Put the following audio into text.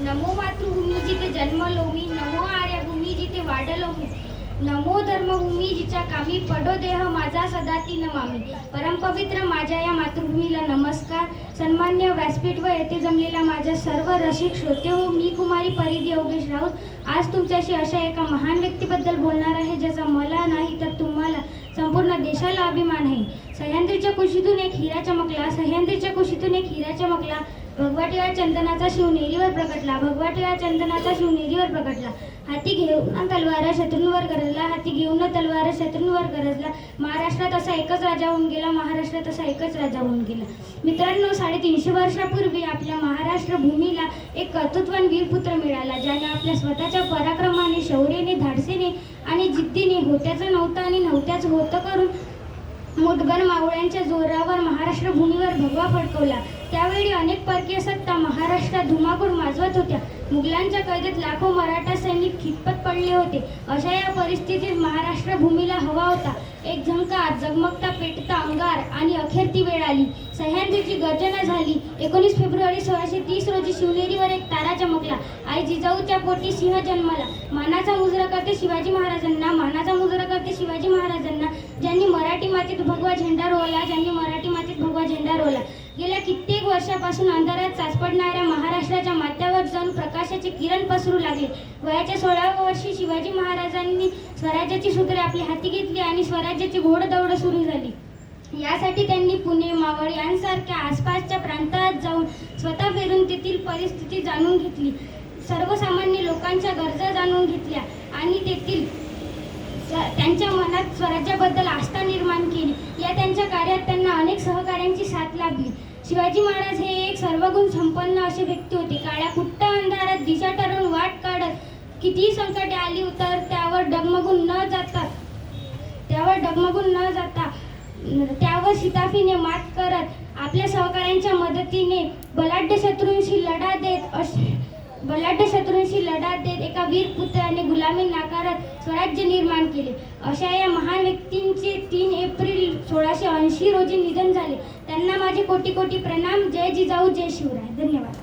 नमो मातृभूमी जिथे जन्मलो मी, नमो आर्यभूमी जिथे वाढलो मी, नमो धर्मभूमी जिच्या कामी पडो देह माझा सदा ती नमामी. परमपवित्र माझ्या या मातृभूमीला नमस्कार. सन्मान्य व्यासपीठ व येथे जमलेल्या माझ्या सर्व रसिक श्रोते हो, मी कुमारी परिधी योगेश राऊत आज तुमच्याशी अशा एका महान व्यक्तीबद्दल बोलणार आहे ज्याचा मला नाही तर तुम्हाला संपूर्ण देशाला अभिमान आहे. सह्याद्रीच्या कुशीतून एक हिरा चमकला, सह्याद्रीच्या कुशीतून एक हिरा चमकला, भगवाटीवा चंदनाचा शिवनेरीवर प्रकटला, भगवाटीवा चंदनाचा शिवनेरीवर प्रकटला. हाती घेऊन तलवार शत्रूंवर गरजला, हाती घेऊन तलवार शत्रूंवर गरजला. महाराष्ट्रात असा एकच राजा होऊन गेला, महाराष्ट्रात असा एकच राजा होऊन गेला. मित्रांनो, 350 वर्षापूर्वी आपल्या महाराष्ट्र भूमीला एक कर्तृत्वान वीरपुत्र मिळाला, ज्याने आपल्या स्वतःच्या पराक्रमाने, शौर्याने, धाडसीने आणि जिद्दीने होत्याचं नव्हतं आणि नव्हत्याच होतं करून मुठभर मावळ्यांच्या जोरावर महाराष्ट्र भूमीवर भगवा फडकवला. त्यावेळी अनेक परकीय सत्ता महाराष्ट्रात धुमाकूळ माजवत होत्या. मुघलांच्या कैदेत लाखो मराठा सैनिक खितपत पडले होते. अशा या परिस्थितीत महाराष्ट्र भूमीला हवा होता एक झंकार, जगमगता पेटता अंगार. आणि अखेर ती वेळ आली. सह्याद्रीची गर्जना झाली. 19 फेब्रुवारी 1630 रोजी शिवनेरीवर एक तारा चमकला. आई जिजाऊच्या पोटी सिंह जन्मला. मानाचा मुजरा करते शिवाजी महाराजांना, मानाचा मुजरा करते शिवाजी महाराजांना, ज्यांनी मराठी मातीत भगवा झेंडा रोवला, ज्यांनी मराठी मातीत भगवा झेंडा रोवला. गेल्या कित्येक वर्षापासून अंधारात चाचपडणाऱ्या महाराष्ट्राच्या माथ्यावर जाऊन प्रकाशाचे किरण पसरू लागले. वयाच्या 16व्या वर्षी शिवाजी महाराजांनी स्वराज्याची सूत्रे आपल्या हाती घेतली आणि स्वराज्याची घोडदौड सुरू झाली. यासाठी त्यांनी पुणे, मावळ यांसारख्या आसपासच्या प्रांतात जाऊन स्वतः फिरून तेथील परिस्थिती जाणून घेतली. सर्वसामान्य लोकांच्या गरजा जाणून घेतल्या आणि तेथील त्यांच्या मनात स्वराज्याबद्दल आस्था निर्माण केली. या त्यांच्या कार्यात त्यांना अनेक सहकाऱ्यांची साथ लाभली. शिवाजी महाराज हे एक सर्वगुण संपन्न असे व्यक्ती होते. काळ्या कुट्ट अंधारात दिशा ठरवून वाट काढत कितीही संकटे आली तर त्यावर डगमगून न जाता त्यावर शिताफीने मात करत आपल्या सहकाऱ्यांच्या मदतीने बलाढ्य शत्रूंशी लढा देत एका वीर पुत्राने गुलामी नाकारत स्वराज्य निर्माण केले. अशा या महान व्यक्तींचे 3 एप्रिल 1680 रोजी निधन झाले. त्यांना माझे कोटी कोटी प्रणाम. जय जिजाऊ, जय शिवराय. धन्यवाद.